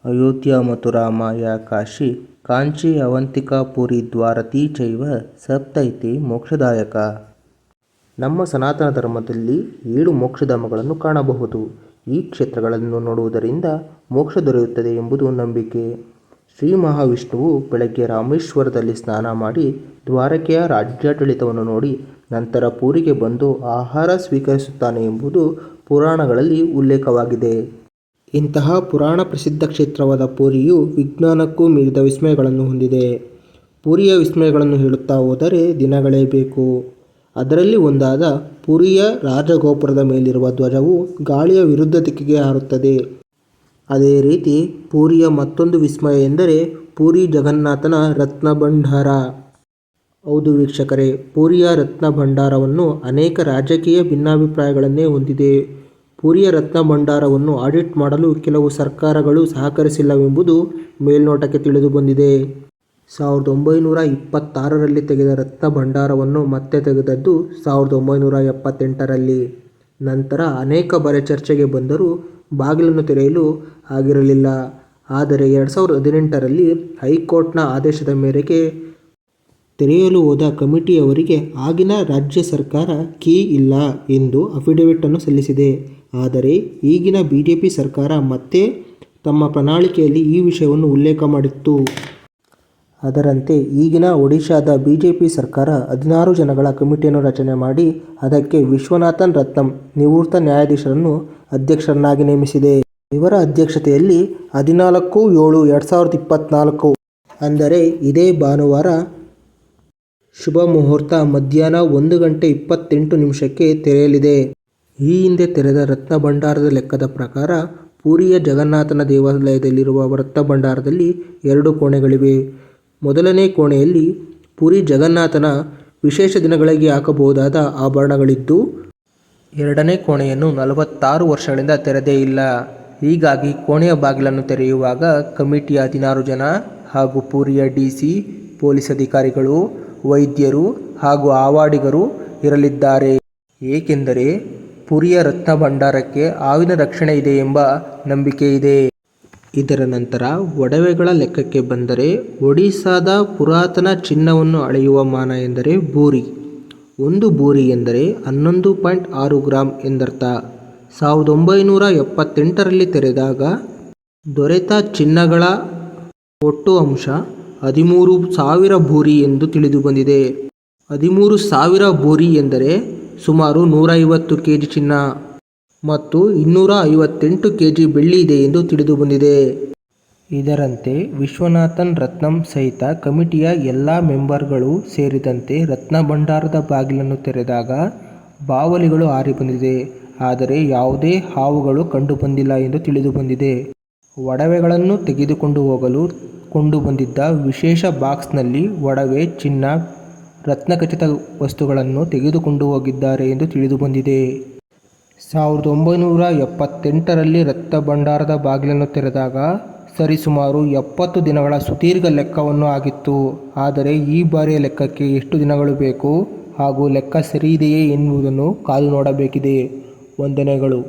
ಅಯೋಧ್ಯ ಮಥುರಾಮಾಯ ಕಾಶಿ ಕಾಂಚಿ ಅವಂತಿಕಾ ಪುರಿ ದ್ವಾರತಿ ಚೈವ ಸಪ್ತೈತಿ ಮೋಕ್ಷದಾಯಕ. ನಮ್ಮ ಸನಾತನ ಧರ್ಮದಲ್ಲಿ 7 ಮೋಕ್ಷಧಾಮಗಳನ್ನು ಕಾಣಬಹುದು. ಈ ಕ್ಷೇತ್ರಗಳನ್ನು ನೋಡುವುದರಿಂದ ಮೋಕ್ಷ ದೊರೆಯುತ್ತದೆ ಎಂಬುದು ನಂಬಿಕೆ. ಶ್ರೀ ಮಹಾವಿಷ್ಣುವು ಬೆಳಗ್ಗೆ ರಾಮೇಶ್ವರದಲ್ಲಿ ಸ್ನಾನ ಮಾಡಿ ದ್ವಾರಕೆಯ ರಾಜ್ಯಾಡಳಿತವನ್ನು ನೋಡಿ ನಂತರ ಪುರಿಗೆ ಬಂದು ಆಹಾರ ಸ್ವೀಕರಿಸುತ್ತಾನೆ ಎಂಬುದು ಪುರಾಣಗಳಲ್ಲಿ ಉಲ್ಲೇಖವಾಗಿದೆ. ಇಂತಹ ಪುರಾಣ ಪ್ರಸಿದ್ಧ ಕ್ಷೇತ್ರವಾದ ಪುರಿಯು ವಿಜ್ಞಾನಕ್ಕೂ ಮೀರಿದ ವಿಸ್ಮಯಗಳನ್ನು ಹೊಂದಿದೆ. ಪುರಿಯ ವಿಸ್ಮಯಗಳನ್ನು ಹೇಳುತ್ತಾ ಹೋದರೆ ದಿನಗಳೇ ಬೇಕು. ಅದರಲ್ಲಿ ಒಂದಾದ ಪುರಿಯ ರಾಜಗೋಪುರದ ಮೇಲಿರುವ ಧ್ವಜವು ಗಾಳಿಯ ವಿರುದ್ಧ ದಿಕ್ಕಿಗೆ ಹಾರುತ್ತದೆ. ಅದೇ ರೀತಿ ಪುರಿಯ ಮತ್ತೊಂದು ವಿಸ್ಮಯ ಎಂದರೆ ಪುರಿ ಜಗನ್ನಾಥನ ರತ್ನಭಂಡಾರ. ಹೌದು ವೀಕ್ಷಕರೇ, ಪುರಿಯ ರತ್ನಭಂಡಾರವನ್ನು ಅನೇಕ ರಾಜಕೀಯ ಭಿನ್ನಾಭಿಪ್ರಾಯಗಳನ್ನೇ ಹೊಂದಿದೆ. ಪುರಿಯ ರತ್ನಭಂಡಾರವನ್ನು ಆಡಿಟ್ ಮಾಡಲು ಕೆಲವು ಸರ್ಕಾರಗಳು ಸಹಕರಿಸಿಲ್ಲವೆಂಬುದು ಮೇಲ್ನೋಟಕ್ಕೆ ತಿಳಿದು ಬಂದಿದೆ. 1926ರಲ್ಲಿ ತೆಗೆದ ರತ್ನಭಂಡಾರವನ್ನು ಮತ್ತೆ ತೆಗೆದದ್ದು 1978ರಲ್ಲಿ. ನಂತರ ಅನೇಕ ಬಾರಿ ಚರ್ಚೆಗೆ ಬಂದರೂ ಬಾಗಿಲನ್ನು ತೆರೆಯಲು ಆಗಿರಲಿಲ್ಲ. ಆದರೆ 2018ರಲ್ಲಿ ಹೈಕೋರ್ಟ್ನ ಆದೇಶದ ಮೇರೆಗೆ ತೆರೆಯಲು ಹೋದ ಕಮಿಟಿಯವರಿಗೆ ಆಗಿನ ರಾಜ್ಯ ಸರ್ಕಾರ ಕೀ ಇಲ್ಲ ಎಂದು ಅಫಿಡವಿಟ್ ಅನ್ನು ಸಲ್ಲಿಸಿದೆ. ಆದರೆ ಈಗಿನ ಬಿಜೆಪಿ ಸರ್ಕಾರ ಮತ್ತೆ ತಮ್ಮ ಪ್ರಣಾಳಿಕೆಯಲ್ಲಿ ಈ ವಿಷಯವನ್ನು ಉಲ್ಲೇಖ ಮಾಡಿತ್ತು. ಅದರಂತೆ ಈಗಿನ ಒಡಿಶಾದ ಬಿಜೆಪಿ ಸರ್ಕಾರ 16 ಜನಗಳ ಕಮಿಟಿಯನ್ನು ರಚನೆ ಮಾಡಿ ಅದಕ್ಕೆ ವಿಶ್ವನಾಥನ್ ರತ್ನಂ ನಿವೃತ್ತ ನ್ಯಾಯಾಧೀಶರನ್ನು ಅಧ್ಯಕ್ಷರನ್ನಾಗಿ ನೇಮಿಸಿದೆ. ಇವರ ಅಧ್ಯಕ್ಷತೆಯಲ್ಲಿ 14/7/2024 ಅಂದರೆ ಇದೇ ಭಾನುವಾರ ಶುಭ ಮುಹೂರ್ತ ಮಧ್ಯಾಹ್ನ 1:28 ತೆರೆಯಲಿದೆ. ಈ ಹಿಂದೆ ತೆರೆದ ರತ್ನಭಂಡಾರದ ಲೆಕ್ಕದ ಪ್ರಕಾರ ಪುರಿಯ ಜಗನ್ನಾಥನ ದೇವಾಲಯದಲ್ಲಿರುವ ರತ್ನಭಂಡಾರದಲ್ಲಿ 2 ಕೋಣೆಗಳಿವೆ. ಮೊದಲನೇ ಕೋಣೆಯಲ್ಲಿ ಪುರಿ ಜಗನ್ನಾಥನ ವಿಶೇಷ ದಿನಗಳಿಗೆ ಹಾಕಬಹುದಾದ ಆಭರಣಗಳಿದ್ದು, ಎರಡನೇ ಕೋಣೆಯನ್ನು 46 ವರ್ಷಗಳಿಂದ ತೆರೆದೇ ಇಲ್ಲ. ಹೀಗಾಗಿ ಕೋಣೆಯ ಬಾಗಿಲನ್ನು ತೆರೆಯುವಾಗ ಕಮಿಟಿಯ 16 ಜನ ಹಾಗೂ ಪುರಿಯ ಡಿಸಿ, ಪೊಲೀಸ್ ಅಧಿಕಾರಿಗಳು, ವೈದ್ಯರು ಹಾಗೂ ಆವಾಡಿಗರು ಇರಲಿದ್ದಾರೆ. ಏಕೆಂದರೆ ಪುರಿಯ ರತ್ನಭಂಡಾರಕ್ಕೆ ಹಾವಿನ ರಕ್ಷಣೆ ಇದೆ ಎಂಬ ನಂಬಿಕೆ ಇದೆ. ಇದರ ನಂತರ ಒಡವೆಗಳ ಲೆಕ್ಕಕ್ಕೆ ಬಂದರೆ ಒಡಿಶಾದ ಪುರಾತನ ಚಿನ್ನವನ್ನು ಅಳೆಯುವ ಮಾನ ಎಂದರೆ ಭೂರಿ. ಒಂದು ಭೂರಿ ಎಂದರೆ 11.6 ಗ್ರಾಂ ಎಂದರ್ಥ. 1978ರಲ್ಲಿ ತೆರೆದಾಗ ದೊರೆತ ಚಿನ್ನಗಳ ಒಟ್ಟು ಅಂಶ 13,000 ಭೂರಿ ಎಂದು ತಿಳಿದು ಬಂದಿದೆ. 13,000 ಭೂರಿ ಎಂದರೆ ಸುಮಾರು 150 ಕೆಜಿ ಚಿನ್ನ ಮತ್ತು 258 ಕೆಜಿ ಬೆಳ್ಳಿ ಇದೆ ಎಂದು ತಿಳಿದು ಬಂದಿದೆ. ಇದರಂತೆ ವಿಶ್ವನಾಥನ್ ರತ್ನಂ ಸಹಿತ ಕಮಿಟಿಯ ಎಲ್ಲ ಮೆಂಬರ್ಗಳು ಸೇರಿದಂತೆ ರತ್ನಭಂಡಾರದ ಬಾಗಿಲನ್ನು ತೆರೆದಾಗ ಬಾವಲಿಗಳು ಹಾರಿ ಬಂದಿದೆ. ಆದರೆ ಯಾವುದೇ ಹಾವುಗಳು ಕಂಡುಬಂದಿಲ್ಲ ಎಂದು ತಿಳಿದು ಬಂದಿದೆ. ಒಡವೆಗಳನ್ನು ತೆಗೆದುಕೊಂಡು ಹೋಗಲು ಕೊಂಡು ಬಂದಿದ್ದ ವಿಶೇಷ ಬಾಕ್ಸ್ನಲ್ಲಿ ಒಡವೆ, ಚಿನ್ನ, ರತ್ನಖಚಿತ ವಸ್ತುಗಳನ್ನು ತೆಗೆದುಕೊಂಡು ಹೋಗಿದ್ದಾರೆ ಎಂದು ತಿಳಿದು ಬಂದಿದೆ. 1978ರಲ್ಲಿ ರತ್ನಭಂಡಾರದ ಬಾಗಿಲನ್ನು ತೆರೆದಾಗ ಸರಿಸುಮಾರು 70 ದಿನಗಳ ಸುದೀರ್ಘ ಲೆಕ್ಕವನ್ನು ಆಗಿತ್ತು. ಆದರೆ ಈ ಬಾರಿಯ ಲೆಕ್ಕಕ್ಕೆ ಎಷ್ಟು ದಿನಗಳು ಬೇಕು ಹಾಗೂ ಲೆಕ್ಕ ಸರಿಯಿದೆಯೇ ಎನ್ನುವುದನ್ನು ಕಾದು ನೋಡಬೇಕಿದೆ. ವಂದನೆಗಳು.